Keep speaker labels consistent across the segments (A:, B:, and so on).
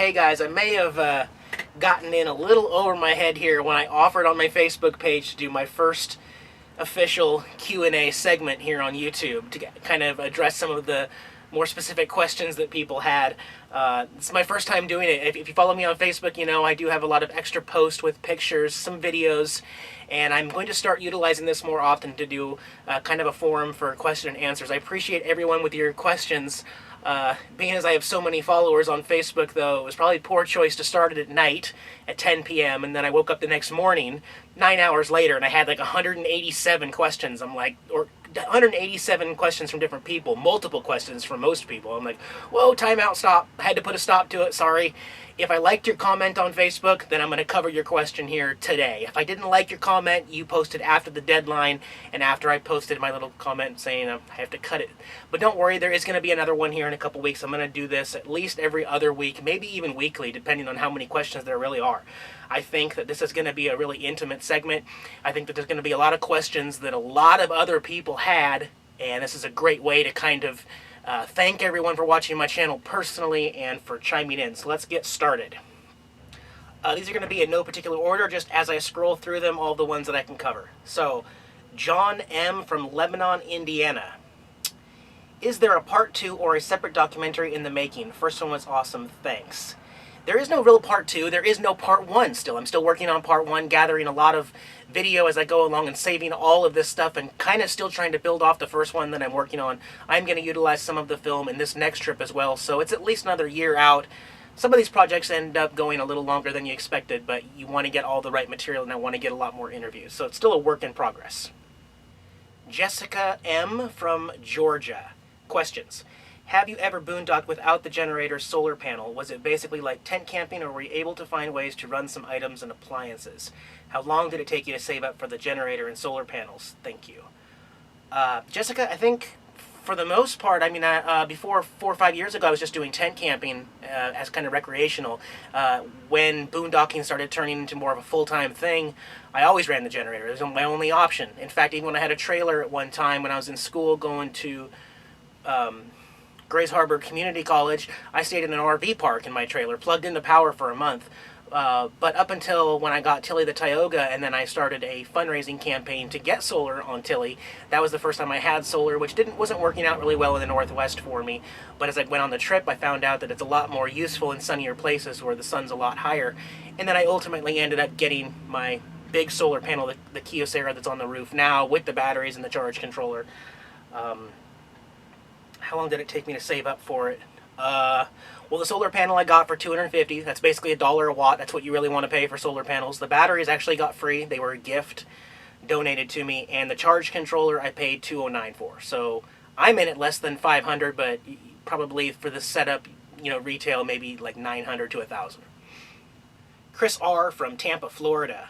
A: Hey guys, I may have gotten in a little over my head here when I offered on my Facebook page to do my first official Q&A segment here on YouTube to kind of address some of the more specific questions that people had. It's my first time doing it. If you follow me on Facebook, you know I do have a lot of extra posts with pictures, some videos, and I'm going to start utilizing this more often to do kind of a forum for question and answers. I appreciate everyone with your questions. Being as I have so many followers on Facebook, though, it was probably a poor choice to start it at night at 10 p.m. and then I woke up the next morning, 9 hours later, and I had like 187 questions. I'm like, or 187 questions from different people, multiple questions from most people. I'm like, whoa, timeout, stop. I had to put a stop to it, sorry. If I liked your comment on Facebook, then I'm going to cover your question here today. If I didn't like your comment, you posted after the deadline, and after I posted my little comment saying I have to cut it. But don't worry, there is going to be another one here in a couple weeks. I'm going to do this at least every other week, maybe even weekly, depending on how many questions there really are. I think that this is going to be a really intimate segment. I think that there's going to be a lot of questions that a lot of other people had, and this is a great way to kind of thank everyone for watching my channel personally and for chiming in. So let's get started. These are going to be in no particular order, just as I scroll through them, all the ones that I can cover. So, John M. from Lebanon, Indiana. Is there a part 2 or a separate documentary in the making? First one was awesome, thanks. There is no real part 2. There is no part 1 still. I'm still working on part 1, gathering a lot of video as I go along and saving all of this stuff and kind of still trying to build off the first one that I'm working on. I'm going to utilize some of the film in this next trip as well, so it's at least another year out. Some of these projects end up going a little longer than you expected, but you want to get all the right material and I want to get a lot more interviews, so it's still a work in progress. Jessica M. from Georgia. Questions. Have you ever boondocked without the generator's solar panel? Was it basically like tent camping, or were you able to find ways to run some items and appliances? How long did it take you to save up for the generator and solar panels? Thank you. Jessica, I think for the most part, I mean, before 4 or 5 years ago, I was just doing tent camping as kind of recreational. When boondocking started turning into more of a full-time thing, I always ran the generator. It was my only option. In fact, even when I had a trailer at one time when I was in school going to Grays Harbor Community College, I stayed in an RV park in my trailer, plugged into power for a month. But up until when I got Tilly the Tioga, and then I started a fundraising campaign to get solar on Tilly, that was the first time I had solar, which wasn't working out really well in the Northwest for me. But as I went on the trip, I found out that it's a lot more useful in sunnier places where the sun's a lot higher. And then I ultimately ended up getting my big solar panel, the Kyocera that's on the roof now, with the batteries and the charge controller. How long did it take me to save up for it? Well, the solar panel I got for $250. That's basically $1 a watt. That's what you really want to pay for solar panels. The batteries actually got free. They were a gift donated to me. And the charge controller I paid $209 for. So I'm in it less than $500, but probably for the setup, you know, retail, maybe like $900 to $1,000. Chris R. from Tampa, Florida.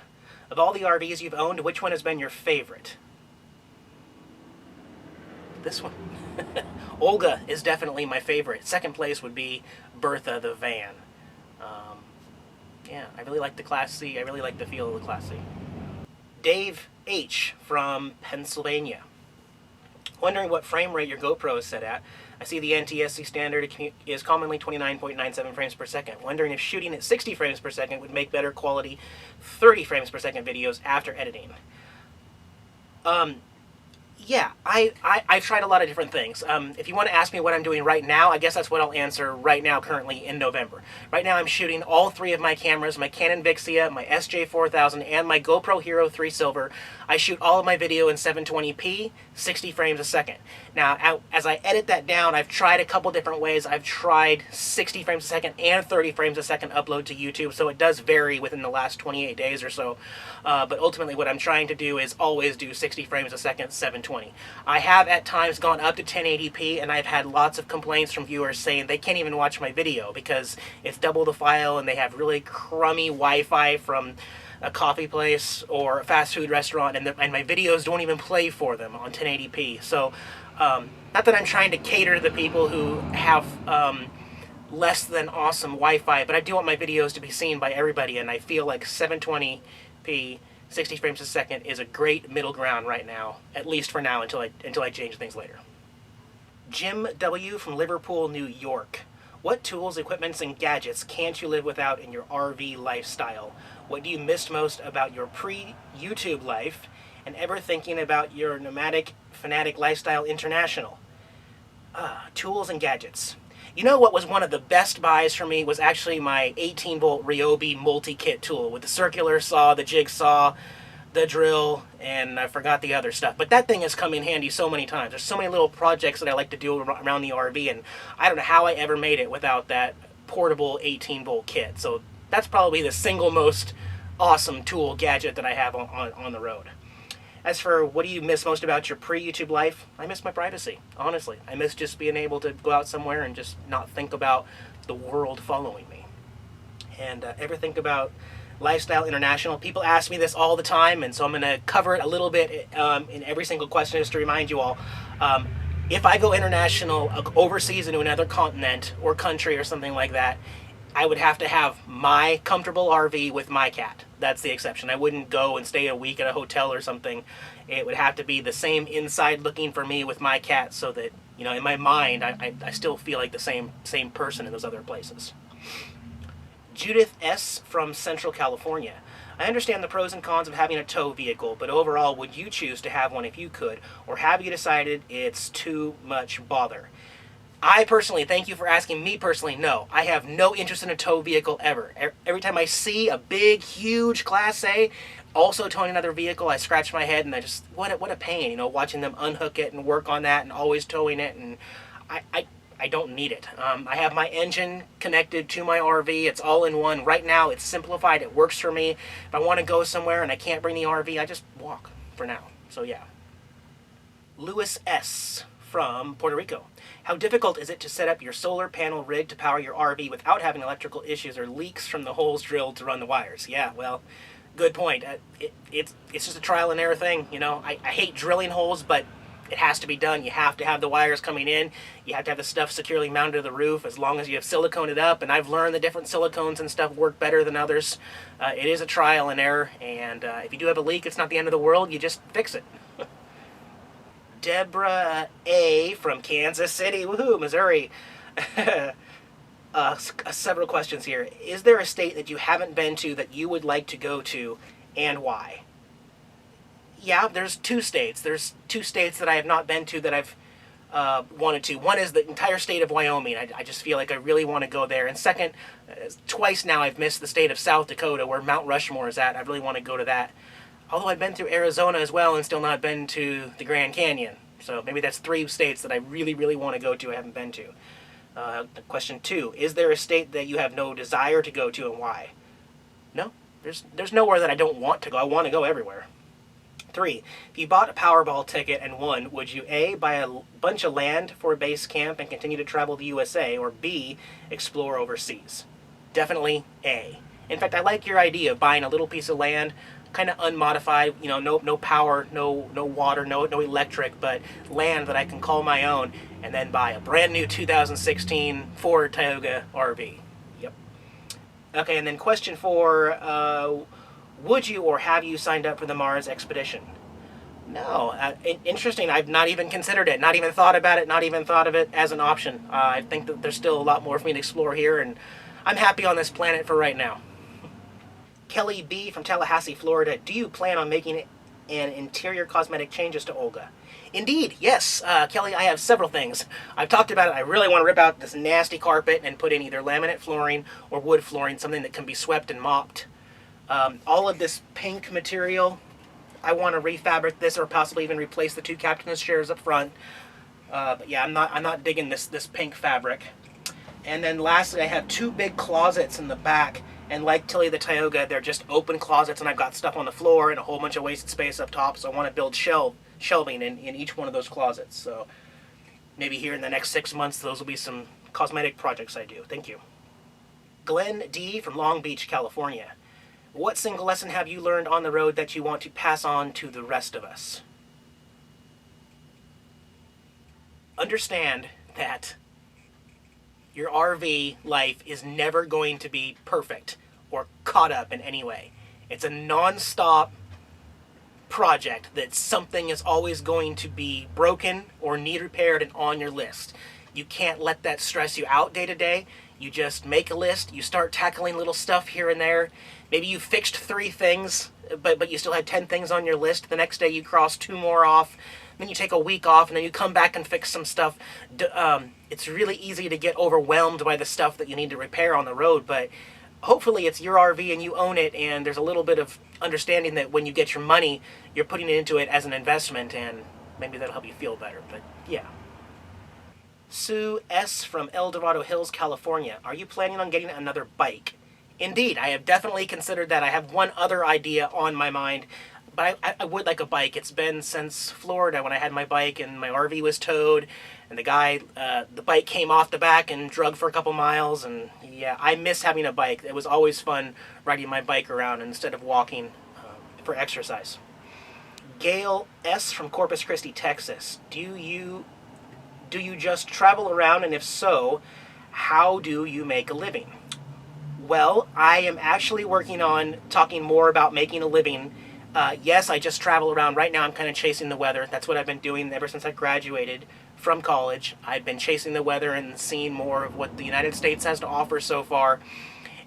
A: Of all the RVs you've owned, which one has been your favorite? This one. Olga is definitely my favorite. Second place would be Bertha the van. Yeah, I really like the Class C. I really like the feel of the Class C. Dave H. from Pennsylvania. Wondering what frame rate your GoPro is set at. I see the NTSC standard is commonly 29.97 frames per second. Wondering if shooting at 60 frames per second would make better quality 30 frames per second videos after editing. Yeah, I've tried a lot of different things. If you want to ask me what I'm doing right now, I guess that's what I'll answer right now currently in November. Right now I'm shooting all 3 of my cameras, my Canon Vixia, my SJ4000, and my GoPro Hero 3 Silver. I shoot all of my video in 720p, 60 frames a second. Now, as I edit that down, I've tried a couple different ways. I've tried 60 frames a second and 30 frames a second upload to YouTube, so it does vary within the last 28 days or so. But ultimately what I'm trying to do is always do 60 frames a second, 720. I have at times gone up to 1080p, and I've had lots of complaints from viewers saying they can't even watch my video because it's double the file and they have really crummy Wi-Fi from a coffee place or a fast food restaurant, and my videos don't even play for them on 1080p. So, not that I'm trying to cater to the people who have less than awesome Wi-Fi, but I do want my videos to be seen by everybody, and I feel like 720p, 60 frames a second is a great middle ground right now, at least for now, until I change things later. Jim W. from Liverpool, New York. What tools, equipments, and gadgets can't you live without in your RV lifestyle? What do you miss most about your pre-YouTube life? And ever thinking about your Nomadic Fanatic Lifestyle International? Tools and gadgets. You know what was one of the best buys for me was actually my 18-volt Ryobi multi-kit tool with the circular saw, the jigsaw, the drill, and I forgot the other stuff. But that thing has come in handy so many times. There's so many little projects that I like to do around the RV, and I don't know how I ever made it without that portable 18-volt kit. So that's probably the single most awesome tool gadget that I have on the road. As for what do you miss most about your pre-YouTube life, I miss my privacy, honestly. I miss just being able to go out somewhere and just not think about the world following me. And ever think about Lifestyle International? People ask me this all the time, and so I'm going to cover it a little bit in every single question just to remind you all. If I go international, overseas into another continent or country or something like that, I would have to have my comfortable RV with my cat. That's the exception. I wouldn't go and stay a week at a hotel or something. It would have to be the same inside looking for me with my cat so that, you know, in my mind, I still feel like the same person in those other places. Judith S. from Central California. I understand the pros and cons of having a tow vehicle, but overall, would you choose to have one if you could, or have you decided it's too much bother? I personally, thank you for asking me personally, no. I have no interest in a tow vehicle ever. Every time I see a big, huge Class A also towing another vehicle, I scratch my head and I just, what a pain, you know, watching them unhook it and work on that and always towing it, and I don't need it. I have my engine connected to my RV. It's all in one. Right now, it's simplified. It works for me. If I want to go somewhere and I can't bring the RV, I just walk for now. So yeah. Louis S. from Puerto Rico. How difficult is it to set up your solar panel rig to power your RV without having electrical issues or leaks from the holes drilled to run the wires? Yeah, well, good point. It's just a trial and error thing. You know, I hate drilling holes, but it has to be done. You have to have the wires coming in. You have to have the stuff securely mounted to the roof as long as you have silicone it up. And I've learned the different silicones and stuff work better than others. It is a trial and error. And if you do have a leak, it's not the end of the world. You just fix it. Deborah A. from Kansas City, woohoo, Missouri. Several questions here. Is there a state that you haven't been to that you would like to go to, and why? Yeah, there's two states. There's two states that I have not been to that I've wanted to. One is the entire state of Wyoming. I just feel like I really want to go there. And second, twice now I've missed the state of South Dakota where Mount Rushmore is at. I really want to go to that. Although I've been through Arizona as well and still not been to the Grand Canyon. So maybe that's three states that I really, really want to go to I haven't been to. Question 2, is there a state that you have no desire to go to and why? No, there's nowhere that I don't want to go. I want to go everywhere. 3, if you bought a Powerball ticket and won, would you A, buy a bunch of land for a base camp and continue to travel the USA, or B, explore overseas? Definitely A. In fact, I like your idea of buying a little piece of land, kind of unmodified, you know, no power, no water, no electric, but land that I can call my own, and then buy a brand new 2016 Ford Tioga RV. Yep. Okay, and then question 4, would you or have you signed up for the Mars expedition? No. Interesting. I've not even considered it, not even thought about it, not even thought of it as an option. I think that there's still a lot more for me to explore here, and I'm happy on this planet for right now. Kelly B. from Tallahassee, Florida. Do you plan on making an interior cosmetic changes to Olga? Indeed, yes. Kelly, I have several things. I've talked about it. I really want to rip out this nasty carpet and put in either laminate flooring or wood flooring, something that can be swept and mopped. All of this pink material, I want to refabric this or possibly even replace the 2 captain's chairs up front. But yeah, I'm not digging this pink fabric. And then lastly, I have 2 big closets in the back. And like Tilly the Tioga, they're just open closets, and I've got stuff on the floor and a whole bunch of wasted space up top, so I want to build shelving in each one of those closets. So maybe here in the next 6 months, those will be some cosmetic projects I do. Thank you. Glenn D. from Long Beach, California. What single lesson have you learned on the road that you want to pass on to the rest of us? Understand that your RV life is never going to be perfect or caught up in any way. It's a non-stop project that something is always going to be broken or need repaired and on your list. you can't let that stress you out day to day. You just make a list, you start tackling little stuff here and there. Maybe you fixed 3 things, but you still had 10 things on your list. The next day you cross 2 more off. Then you take a week off, and then you come back and fix some stuff. It's really easy to get overwhelmed by the stuff that you need to repair on the road, but hopefully it's your RV and you own it, and there's a little bit of understanding that when you get your money, you're putting it into it as an investment, and maybe that'll help you feel better. But yeah. Sue S. from El Dorado Hills, California. Are you planning on getting another bike? Indeed, I have definitely considered that. I have one other idea on my mind, but I would like a bike. It's been since Florida when I had my bike and my RV was towed, and the bike came off the back and drug for a couple miles, and yeah, I miss having a bike. It was always fun riding my bike around instead of walking for exercise. Gail S. from Corpus Christi, Texas. Do you just travel around, and if so, how do you make a living? Well, I am actually working on talking more about making a living. Yes, I just travel around. Right now I'm kind of chasing the weather. That's what I've been doing ever since I graduated from college. I've been chasing the weather and seeing more of what the United States has to offer so far.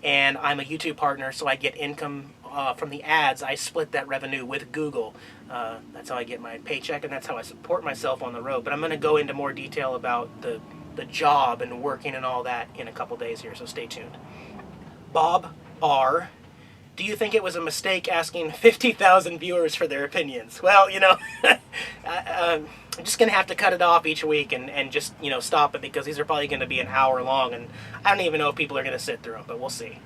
A: And I'm a YouTube partner, so I get income from the ads. I split that revenue with Google. That's how I get my paycheck, and that's how I support myself on the road. But I'm going to go into more detail about the job and working and all that in a couple days here, so stay tuned. Bob R. Do you think it was a mistake asking 50,000 viewers for their opinions? Well, I'm just going to have to cut it off each week and just, stop it, because these are probably going to be an hour long, and I don't even know if people are going to sit through them, but we'll see.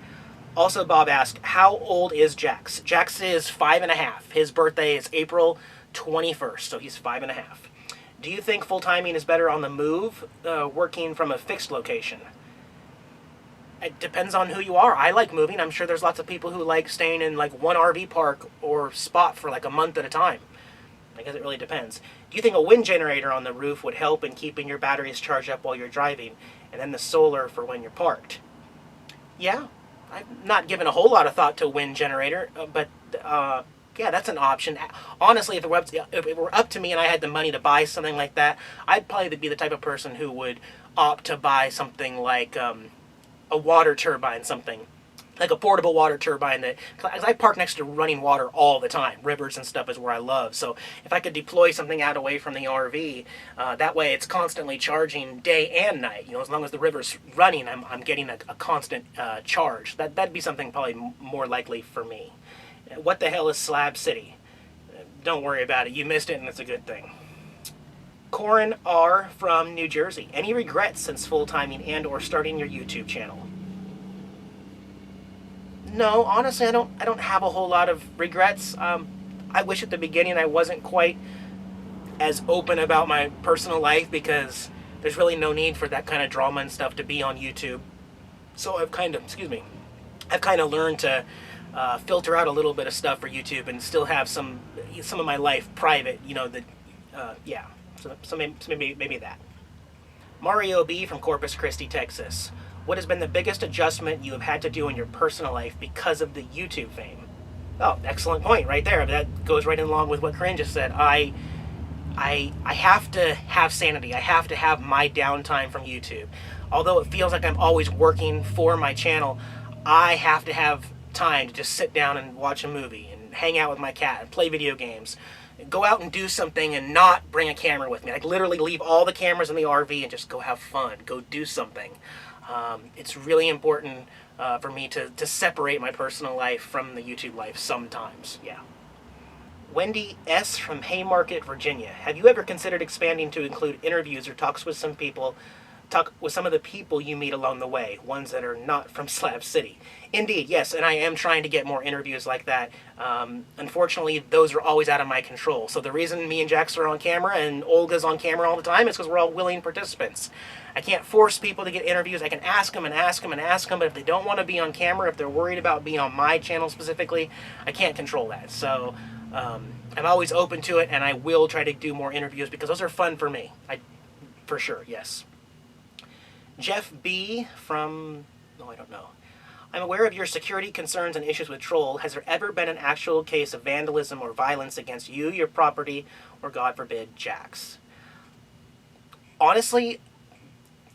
A: Also, Bob asked, how old is Jax? Jax is 5.5. His birthday is April 21st, so he's 5.5. Do you think full-timing is better on the move, working from a fixed location? It depends on who you are. I like moving. I'm sure there's lots of people who like staying in like one RV park or spot for like a month at a time. I guess it really depends. Do you think a wind generator on the roof would help in keeping your batteries charged up while you're driving, and then the solar for when you're parked? Yeah, I've not given a whole lot of thought to a wind generator, but yeah, that's an option. Honestly, if it were up to me and I had the money to buy something like that, I'd probably be the type of person who would opt to buy something like a water turbine, something like a portable water turbine. Cause I park next to running water all the time. Rivers and stuff is where I love. So if I could deploy something out away from the RV, that way it's constantly charging day and night. As long as the river's running, I'm getting a constant charge. That'd be something probably more likely for me. What the hell is Slab City? Don't worry about it. You missed it, and it's a good thing. Corin R. from New Jersey. Any regrets since full-timing and or starting your YouTube channel? No, honestly, I don't have a whole lot of regrets. I wish at the beginning I wasn't quite as open about my personal life, because there's really no need for that kind of drama and stuff to be on YouTube. So I've kind of learned to filter out a little bit of stuff for YouTube and still have some of my life private. Yeah. So maybe that. Mario B. from Corpus Christi, Texas. What has been the biggest adjustment you have had to do in your personal life because of the YouTube fame? Oh, excellent point right there. That goes right along with what Corinne just said. I have to have sanity. I have to have my downtime from YouTube. Although it feels like I'm always working for my channel, I have to have time to just sit down and watch a movie and hang out with my cat and play video games. Go out and do something and not bring a camera with me. Like literally leave all the cameras in the RV and just go have fun. Go do something. It's really important for me to separate my personal life from the YouTube life sometimes. Yeah. Wendy S. from Haymarket, Virginia. Have you ever considered expanding to include interviews or talk with some of the people you meet along the way, ones that are not from Slab City? Indeed, yes, and I am trying to get more interviews like that. Unfortunately, those are always out of my control. So the reason me and Jax are on camera and Olga's on camera all the time is because we're all willing participants. I can't force people to get interviews. I can ask them and ask them and ask them, but if they don't want to be on camera, if they're worried about being on my channel specifically, I can't control that. So I'm always open to it, and I will try to do more interviews because those are fun for me. For sure, yes. Jeff B. from, I don't know. I'm aware of your security concerns and issues with Troll. Has there ever been an actual case of vandalism or violence against you, your property, or God forbid, Jax? Honestly,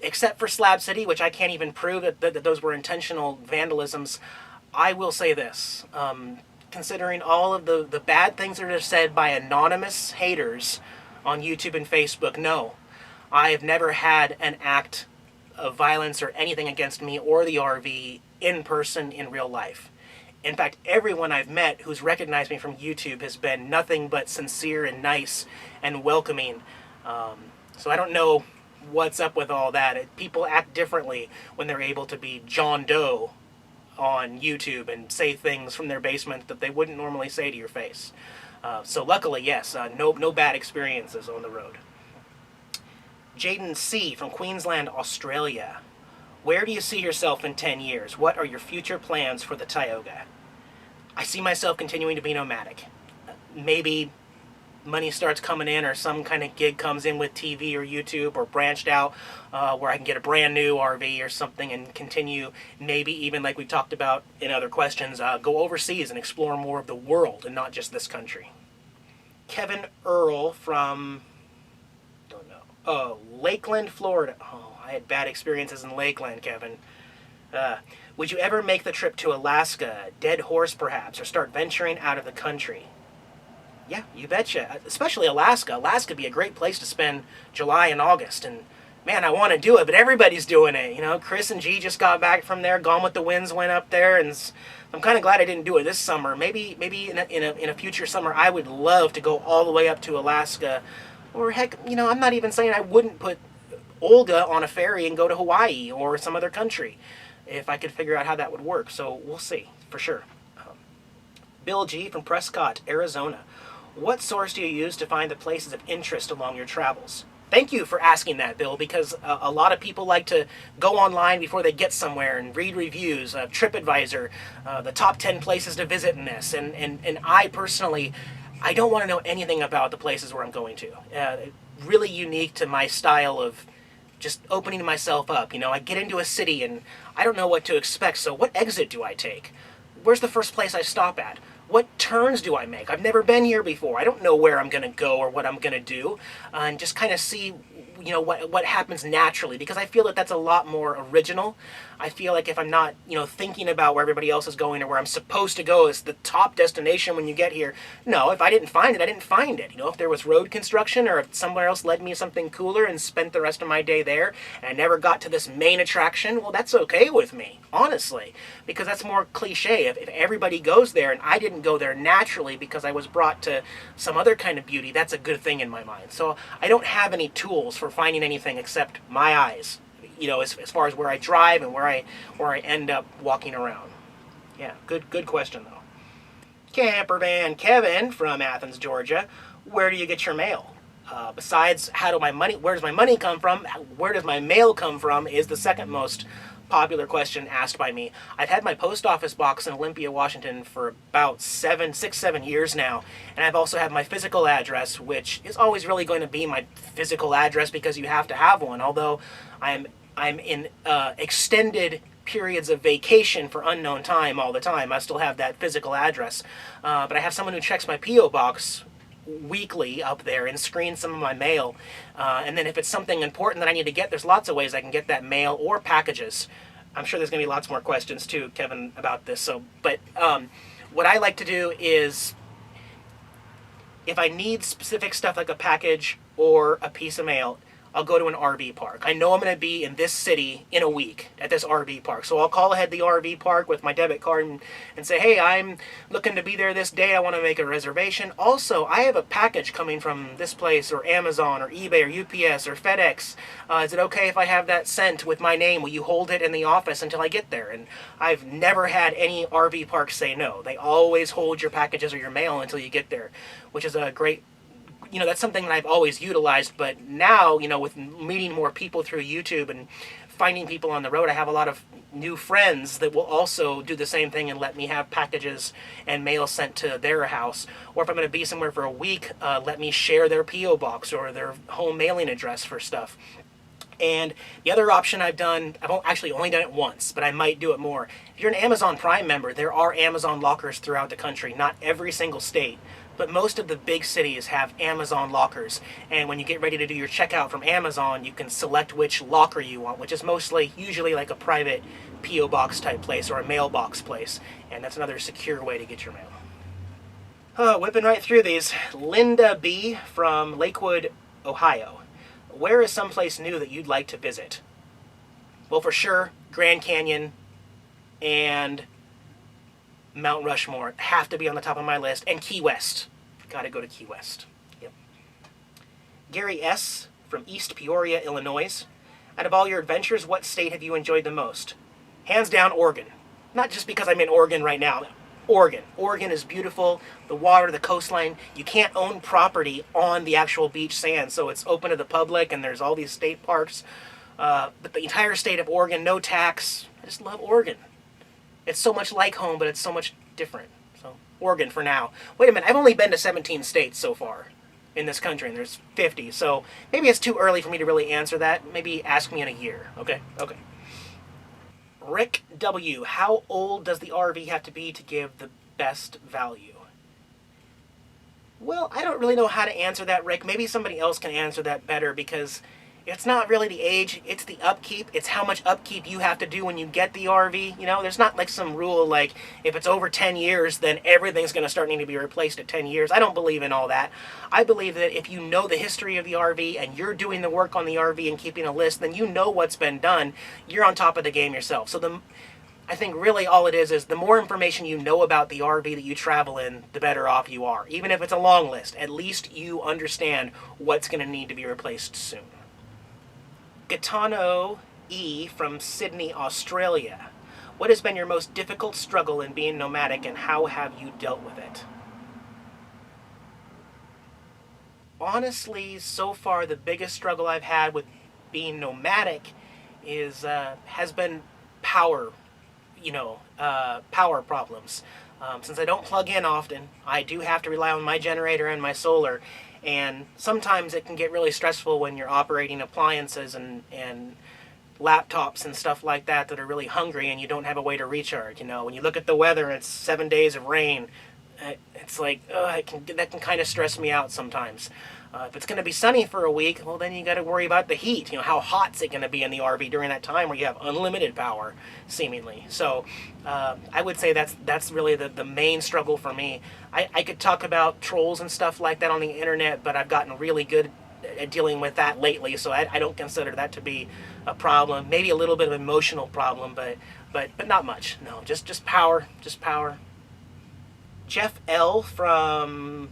A: except for Slab City, which I can't even prove that those were intentional vandalisms, I will say this. Considering all of the bad things that are said by anonymous haters on YouTube and Facebook, no. I have never had an act of violence or anything against me or the RV in person in real life. In fact, everyone I've met who's recognized me from YouTube has been nothing but sincere and nice and welcoming. So I don't know what's up with all that. People act differently when they're able to be John Doe on YouTube and say things from their basement that they wouldn't normally say to your face. So luckily, yes, no bad experiences on the road. Jaden C. from Queensland, Australia. Where do you see yourself in 10 years? What are your future plans for the Tioga? I see myself continuing to be nomadic. Maybe money starts coming in or some kind of gig comes in with TV or YouTube or branched out where I can get a brand new RV or something and continue, maybe even like we talked about in other questions, go overseas and explore more of the world and not just this country. Kevin Earl from, don't know, Lakeland, Florida. Oh, I had bad experiences in Lakeland, Kevin. Would you ever make the trip to Alaska, Dead Horse perhaps, or start venturing out of the country? Yeah, you betcha. Especially Alaska. Alaska would be a great place to spend July and August. And man, I want to do it, but everybody's doing it. You know, Chris and G just got back from there. Gone with the Winds went up there, and I'm kind of glad I didn't do it this summer. Maybe in a future summer, I would love to go all the way up to Alaska. Or heck, you know, I'm not even saying I wouldn't put Olga on a ferry and go to Hawaii or some other country if I could figure out how that would work. So we'll see, for sure. Bill G. from Prescott, Arizona. What source do you use to find the places of interest along your travels? Thank you for asking that, Bill, because a lot of people like to go online before they get somewhere and read reviews, TripAdvisor, the top 10 places to visit in this. And I personally, I don't want to know anything about the places where I'm going to. Really unique to my style of just opening myself up. You know, I get into a city and I don't know what to expect, so what exit do I take? Where's the first place I stop at? What turns do I make? I've never been here before. I don't know where I'm going to go or what I'm going to do. And just kind of see, you know, what happens naturally, because I feel that that's a lot more original. I feel like if I'm not, you know, thinking about where everybody else is going or where I'm supposed to go is the top destination when you get here. No, if I didn't find it, I didn't find it. You know, if there was road construction or if somewhere else led me to something cooler and spent the rest of my day there and I never got to this main attraction, well, that's okay with me, honestly, because that's more cliche. If everybody goes there and I didn't go there naturally because I was brought to some other kind of beauty, that's a good thing in my mind. So I don't have any tools for finding anything except my eyes, you know, as far as where I drive and where I end up walking around. Yeah, good question though. Camper Van Kevin from Athens, Georgia. Where do you get your mail? Besides, where does my money come from? Where does my mail come from is the second most popular question asked by me. I've had my post office box in Olympia, Washington for about 7 years now, and I've also had my physical address, which is always really going to be my physical address because you have to have one, although I'm in extended periods of vacation for unknown time all the time. I still have that physical address, but I have someone who checks my P.O. box weekly up there and screen some of my mail, and then if it's something important that I need to get, there's lots of ways I can get that mail or packages. I'm sure there's going to be lots more questions too, Kevin, about this. But what I like to do is, if I need specific stuff like a package or a piece of mail, I'll go to an RV park. I know I'm going to be in this city in a week at this RV park. So I'll call ahead the RV park with my debit card and say, hey, I'm looking to be there this day. I want to make a reservation. Also, I have a package coming from this place or Amazon or eBay or UPS or FedEx. Is it okay if I have that sent with my name? Will you hold it in the office until I get there? And I've never had any RV park say no. They always hold your packages or your mail until you get there, which is a great, you know, that's something that I've always utilized, but now, you know, with meeting more people through YouTube and finding people on the road, I have a lot of new friends that will also do the same thing and let me have packages and mail sent to their house. Or if I'm going to be somewhere for a week, let me share their P.O. box or their home mailing address for stuff. And the other option I've actually only done it once, but I might do it more. If you're an Amazon Prime member, there are Amazon lockers throughout the country, not every single state, but most of the big cities have Amazon lockers. And when you get ready to do your checkout from Amazon, you can select which locker you want, which is usually like a private P.O. box type place or a mailbox place. And that's another secure way to get your mail. Whipping right through these. Linda B. from Lakewood, Ohio. Where is someplace new that you'd like to visit? Well, for sure, Grand Canyon and Mount Rushmore have to be on the top of my list. And Key West. Gotta go to Key West. Yep. Gary S. from East Peoria, Illinois. Out of all your adventures, what state have you enjoyed the most? Hands down, Oregon. Not just because I'm in Oregon right now. Oregon. Oregon is beautiful. The water, the coastline. You can't own property on the actual beach sand, so it's open to the public, and there's all these state parks. But the entire state of Oregon, no tax. I just love Oregon. It's so much like home, but it's so much different. So, Oregon for now. Wait a minute, I've only been to 17 states so far in this country, and there's 50. So, maybe it's too early for me to really answer that. Maybe ask me in a year. Okay? Okay. Rick W. How old does the RV have to be to give the best value? Well, I don't really know how to answer that, Rick. Maybe somebody else can answer that better, because it's not really the age, it's the upkeep. It's how much upkeep you have to do when you get the RV. You know, there's not like some rule like if it's over 10 years, then everything's going to start needing to be replaced at 10 years. I don't believe in all that. I believe that if you know the history of the RV and you're doing the work on the RV and keeping a list, then you know what's been done. You're on top of the game yourself. So I think really all it is the more information you know about the RV that you travel in, the better off you are. Even if it's a long list, at least you understand what's going to need to be replaced soon. Gaetano E. from Sydney, Australia. What has been your most difficult struggle in being nomadic, and how have you dealt with it? Honestly, so far the biggest struggle I've had with being nomadic has been power problems. Since I don't plug in often, I do have to rely on my generator and my solar. And sometimes it can get really stressful when you're operating appliances and laptops and stuff like that are really hungry and you don't have a way to recharge. You know, when you look at the weather and it's 7 days of rain, it's like, that can kind of stress me out sometimes. If it's going to be sunny for a week, well, then you got to worry about the heat. You know, how hot's it going to be in the RV during that time where you have unlimited power, seemingly. So I would say that's really the main struggle for me. I could talk about trolls and stuff like that on the internet, but I've gotten really good at dealing with that lately, so I don't consider that to be a problem. Maybe a little bit of an emotional problem, but not much. No, just power, Jeff L. from,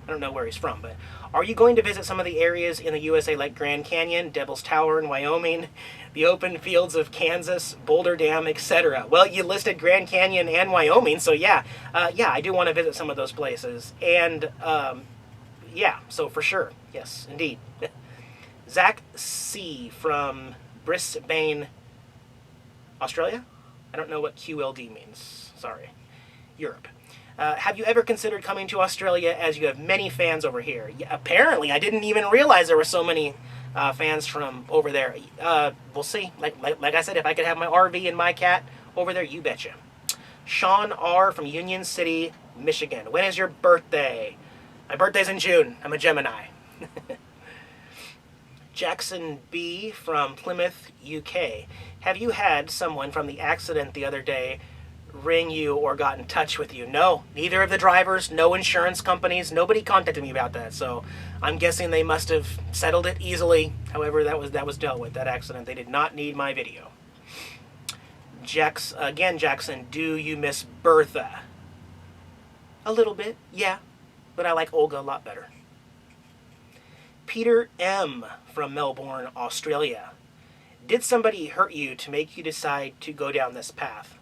A: I don't know where he's from, but are you going to visit some of the areas in the USA like Grand Canyon, Devil's Tower in Wyoming, the open fields of Kansas, Boulder Dam, etc.? Well, you listed Grand Canyon and Wyoming, so yeah, I do want to visit some of those places. And so for sure, yes, indeed. Zach C. from Brisbane, Australia? I don't know what QLD means, sorry. Europe. Have you ever considered coming to Australia, as you have many fans over here? Yeah, apparently, I didn't even realize there were so many fans from over there. We'll see. Like I said, if I could have my RV and my cat over there, you betcha. Sean R. from Union City, Michigan. When is your birthday? My birthday's in June. I'm a Gemini. Jackson B. from Plymouth, UK. Have you had someone from the accident the other day ring you or got in touch with you? No, neither of the drivers, no insurance companies, nobody contacted me about that, so I'm guessing they must have settled it easily. However, that was dealt with, that accident. They did not need my video. Jackson, do you miss Bertha? A little bit, yeah, but I like Olga a lot better. Peter M. from Melbourne, Australia. Did somebody hurt you to make you decide to go down this path?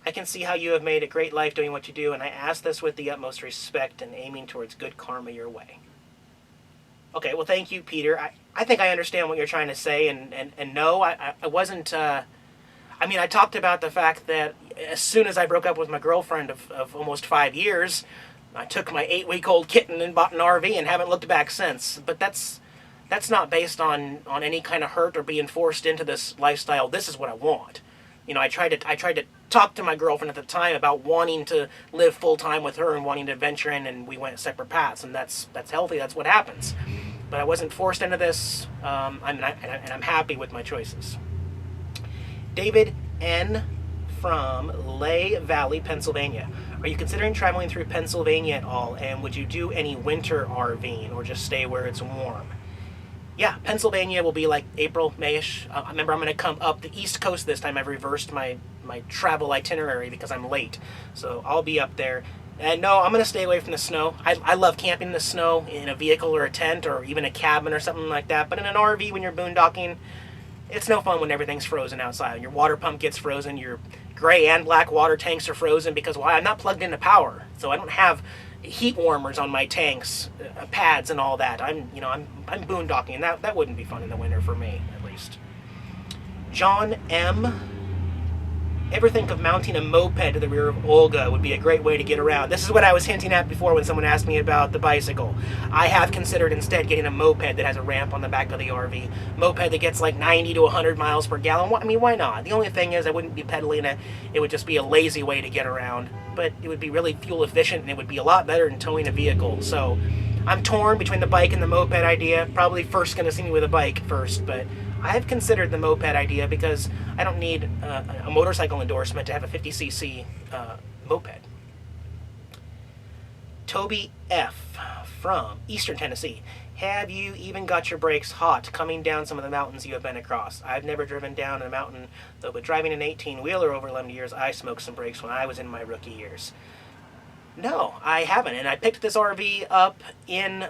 A: I can see how you have made a great life doing what you do, and I ask this with the utmost respect and aiming towards good karma your way. Okay, well, thank you, Peter. I think I understand what you're trying to say, and no, I wasn't, I talked about the fact that as soon as I broke up with my girlfriend of almost 5 years, I took my 8-week-old kitten and bought an RV and haven't looked back since. But that's not based on any kind of hurt or being forced into this lifestyle. This is what I want. You know, I tried to talk to my girlfriend at the time about wanting to live full time with her and wanting to venture in, and we went separate paths, and that's healthy. That's what happens. But I wasn't forced into this, and I'm happy with my choices. David N. from Lehigh Valley, Pennsylvania. Are you considering traveling through Pennsylvania at all, and would you do any winter RVing or just stay where it's warm? Yeah, Pennsylvania will be like April, May-ish. Remember, I'm going to come up the East Coast this time. I've reversed my travel itinerary because I'm late. So I'll be up there. And no, I'm going to stay away from the snow. I love camping in the snow in a vehicle or a tent or even a cabin or something like that. But in an RV, when you're boondocking, it's no fun when everything's frozen outside. Your water pump gets frozen. Your gray and black water tanks are frozen because, well, I'm not plugged into power. So I don't have heat warmers on my tanks, pads and all that. I'm boondocking, and that wouldn't be fun in the winter for me, at least. John M. Ever think of mounting a moped to the rear of Olga? Would be a great way to get around. This is what I was hinting at before when someone asked me about the bicycle. I have considered instead getting a moped that has a ramp on the back of the RV. Moped that gets like 90 to 100 miles per gallon. I mean, why not? The only thing is I wouldn't be pedaling it. It would just be a lazy way to get around. But it would be really fuel efficient, and it would be a lot better than towing a vehicle. So I'm torn between the bike and the moped idea. Probably first going to see me with a bike first, but I have considered the moped idea because I don't need a motorcycle endorsement to have a 50cc moped. Toby F. from Eastern Tennessee. Have you even got your brakes hot coming down some of the mountains you have been across? I've never driven down a mountain, though, but driving an 18-wheeler over 11 years, I smoked some brakes when I was in my rookie years. No, I haven't, and I picked this RV up in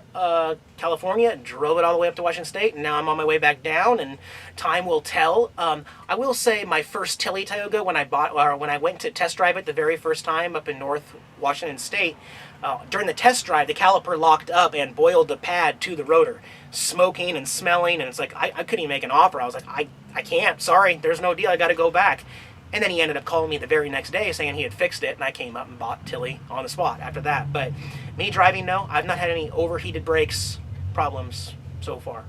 A: California, drove it all the way up to Washington State, and now I'm on my way back down, and time will tell. I will say my first Tilly Tioga, when I went to test drive it the very first time up in North Washington State, during the test drive, the caliper locked up and boiled the pad to the rotor, smoking and smelling, and it's like, I couldn't even make an offer. I was like, I can't, sorry, there's no deal, I gotta go back. And then he ended up calling me the very next day saying he had fixed it, and I came up and bought Tilly on the spot after that. But me driving, no, I've not had any overheated brakes problems so far.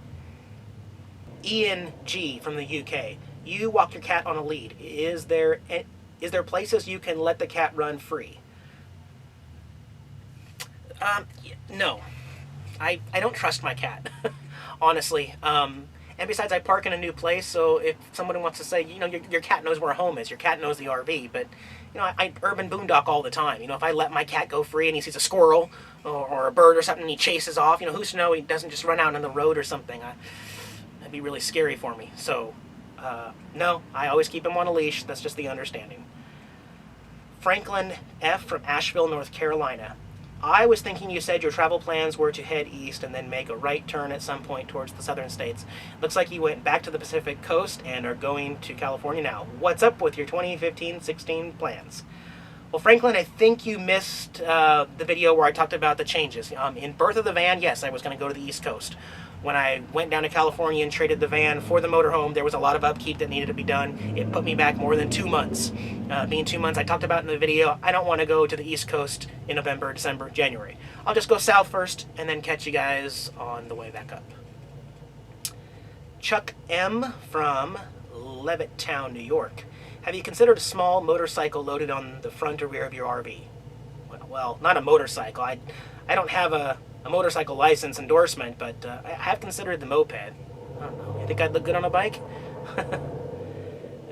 A: Ian G. from the UK. You walk your cat on a lead. Is there places you can let the cat run free? No. I don't trust my cat, honestly. And besides, I park in a new place, so if somebody wants to say, your cat knows where home is, your cat knows the RV, but, I urban boondock all the time. If I let my cat go free and he sees a squirrel or a bird or something and he chases off, who's to know he doesn't just run out on the road or something. That'd be really scary for me. So, no, I always keep him on a leash. That's just the understanding. Franklin F. from Asheville, North Carolina. I was thinking you said your travel plans were to head east and then make a right turn at some point towards the southern states. Looks like you went back to the Pacific coast and are going to California now. What's up with your 2015-16 plans? Well, Franklin, I think you missed the video where I talked about the changes. In Birth of the Van, yes, I was going to go to the East Coast. When I went down to California and traded the van for the motorhome, there was a lot of upkeep that needed to be done. It put me back more than 2 months. Being 2 months, I talked about in the video, I don't want to go to the East Coast in November, December, January. I'll just go south first and then catch you guys on the way back up. Chuck M. from Levittown, New York. Have you considered a small motorcycle loaded on the front or rear of your RV? Well, not a motorcycle. I don't have a motorcycle license endorsement, but I have considered the moped. I don't know. You think I'd look good on a bike?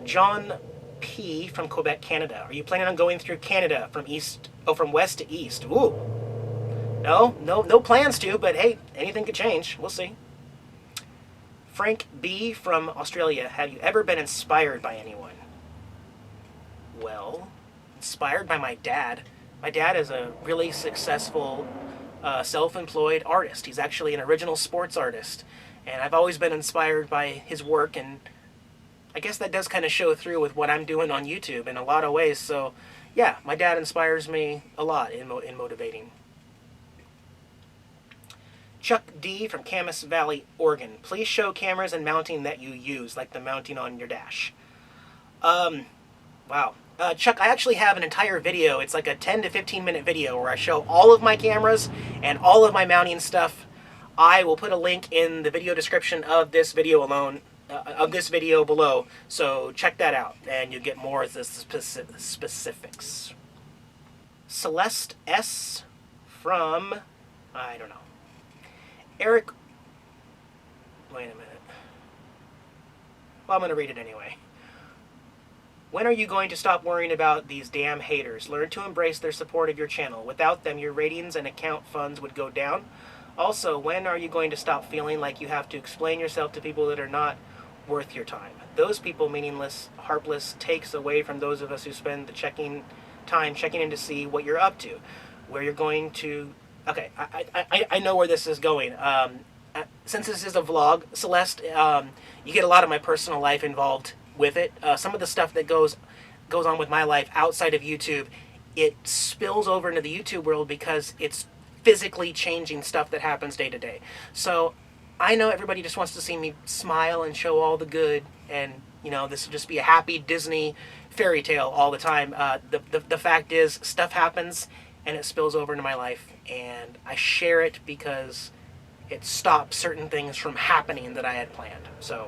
A: John P. from Quebec, Canada. Are you planning on going through Canada from west to east? Ooh. No plans to, but hey, anything could change. We'll see. Frank B. from Australia. Have you ever been inspired by anyone? Well, inspired by my dad. My dad is a really successful self-employed artist. He's actually an original sports artist, and I've always been inspired by his work, and I guess that does kind of show through with what I'm doing on YouTube in a lot of ways. So yeah, my dad inspires me a lot in motivating. Chuck D. from Camas Valley, Oregon. Please show cameras and mounting that you use, like the mounting on your dash. Wow. Chuck, I actually have an entire video. It's like a 10 to 15 minute video where I show all of my cameras and all of my mounting stuff. I will put a link in the video description of this video alone. of this video below, so check that out, and you'll get more of the specifics. Celeste S. from, I don't know, Eric, wait a minute. Well, I'm going to read it anyway. When are you going to stop worrying about these damn haters? Learn to embrace their support of your channel. Without them, your ratings and account funds would go down. Also, when are you going to stop feeling like you have to explain yourself to people that are not worth your time? Those people, meaningless, harpless takes away from those of us who spend the checking in to see what you're up to, where you're going to. Okay, I know where this is going. Since this is a vlog, Celeste, you get a lot of my personal life involved with it. Some of the stuff that goes on with my life outside of YouTube, it spills over into the YouTube world because it's physically changing stuff that happens day to day. So I know everybody just wants to see me smile and show all the good, and this will just be a happy Disney fairy tale all the time. The fact is, stuff happens and it spills over into my life, and I share it because it stops certain things from happening that I had planned. So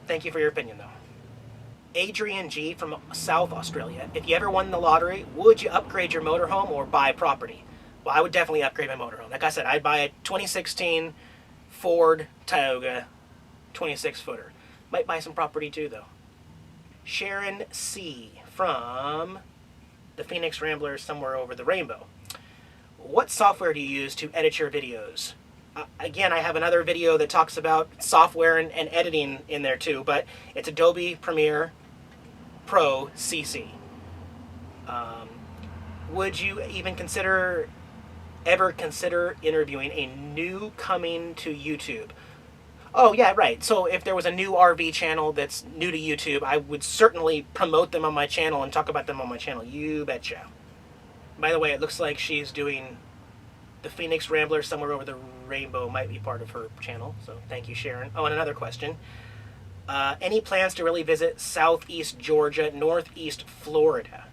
A: thank you for your opinion, though. Adrian G. from South Australia. If you ever won the lottery, would you upgrade your motorhome or buy property? Well, I would definitely upgrade my motorhome. Like I said, I'd buy a 2016 Ford Tioga 26-footer. Might buy some property too, though. Sharon C. from the Phoenix Ramblers somewhere over the rainbow. What software do you use to edit your videos? Again, I have another video that talks about software and editing in there too, but it's Adobe Premiere Pro CC. Would you even ever consider interviewing a new coming to YouTube? Oh yeah, right. So if there was a new RV channel that's new to YouTube, I would certainly promote them on my channel and talk about them on my channel. You betcha. By the way, it looks like she's doing the Phoenix Rambler somewhere over the rainbow might be part of her channel. So thank you, Sharon. Oh, and another question. Any plans to really visit Southeast Georgia, Northeast Florida?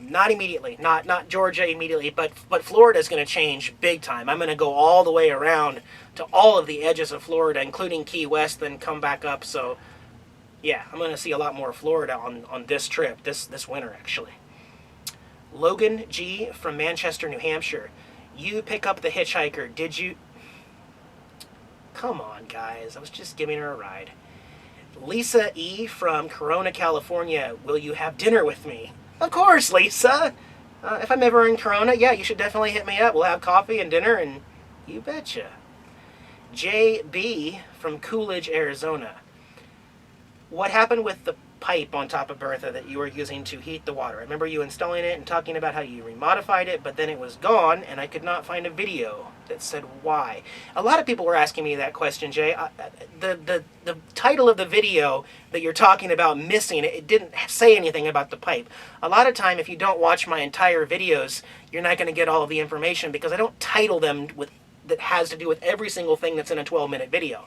A: Not immediately. Not Georgia immediately, but Florida is going to change big time. I'm going to go all the way around to all of the edges of Florida, including Key West, then come back up. So, yeah, I'm going to see a lot more of Florida on this trip, this winter, actually. Logan G. from Manchester, New Hampshire. You pick up the hitchhiker. Did you? Come on, guys. I was just giving her a ride. Lisa E. from Corona, California. Will you have dinner with me? Of course, Lisa. If I'm ever in Corona, yeah, you should definitely hit me up. We'll have coffee and dinner, and you betcha. J.B. from Coolidge, Arizona. What happened with the pipe on top of Bertha that you were using to heat the water? I remember you installing it and talking about how you remodified it, but then it was gone, and I could not find a video that said why. A lot of people were asking me that question, Jay. The title of the video that you're talking about missing, it didn't say anything about the pipe. A lot of time, if you don't watch my entire videos, you're not going to get all of the information because I don't title them that has to do with every single thing that's in a 12-minute video.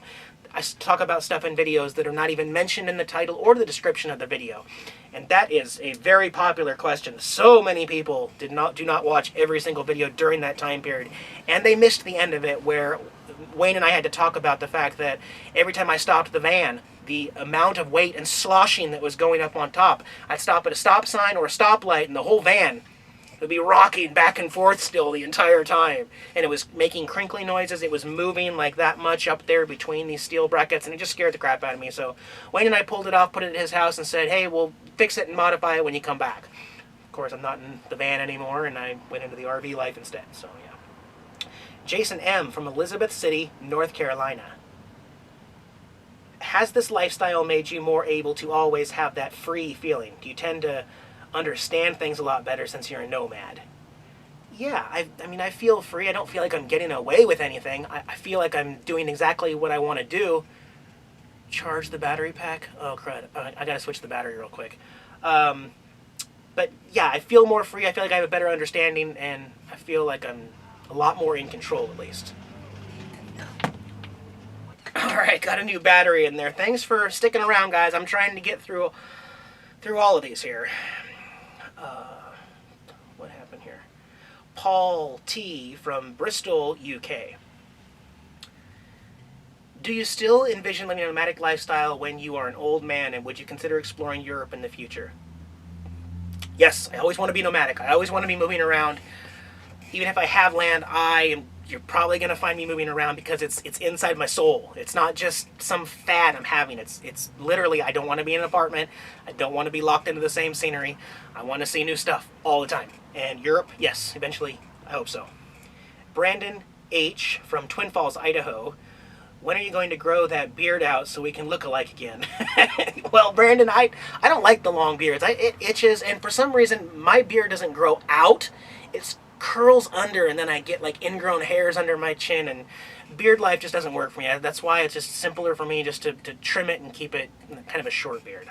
A: I talk about stuff in videos that are not even mentioned in the title or the description of the video. And that is a very popular question. So many people do not watch every single video during that time period. And they missed the end of it where Wayne and I had to talk about the fact that every time I stopped the van, the amount of weight and sloshing that was going up on top, I'd stop at a stop sign or a stoplight and the whole van would be rocking back and forth still the entire time. And it was making crinkly noises. It was moving like that much up there between these steel brackets, and it just scared the crap out of me. So Wayne and I pulled it off, put it at his house, and said, hey, we'll fix it and modify it when you come back. Of course, I'm not in the van anymore, and I went into the RV life instead. So, yeah. Jason M. from Elizabeth City, North Carolina. Has this lifestyle made you more able to always have that free feeling? Do you tend to understand things a lot better since you're a nomad? Yeah, I mean, I feel free. I don't feel like I'm getting away with anything. I feel like I'm doing exactly what I want to do. Charge the battery pack? Oh, crud. I gotta switch the battery real quick. But yeah, I feel more free. I feel like I have a better understanding, and I feel like I'm a lot more in control, at least. Alright, got a new battery in there. Thanks for sticking around, guys. I'm trying to get through all of these here. What happened here? Paul T. from Bristol, UK. Do you still envision living a nomadic lifestyle when you are an old man, and would you consider exploring Europe in the future? Yes, I always want to be nomadic. I always want to be moving around. Even if I have land, you're probably going to find me moving around because it's inside my soul. It's not just some fad I'm having. It's literally, I don't want to be in an apartment. I don't want to be locked into the same scenery. I want to see new stuff all the time. And Europe, yes, eventually, I hope so. Brandon H. from Twin Falls, Idaho. When are you going to grow that beard out so we can look alike again? Well, Brandon, I don't like the long beards. It itches, and for some reason, my beard doesn't grow out. It curls under, and then I get like ingrown hairs under my chin, and beard life just doesn't work for me. That's why it's just simpler for me just to trim it and keep it kind of a short beard.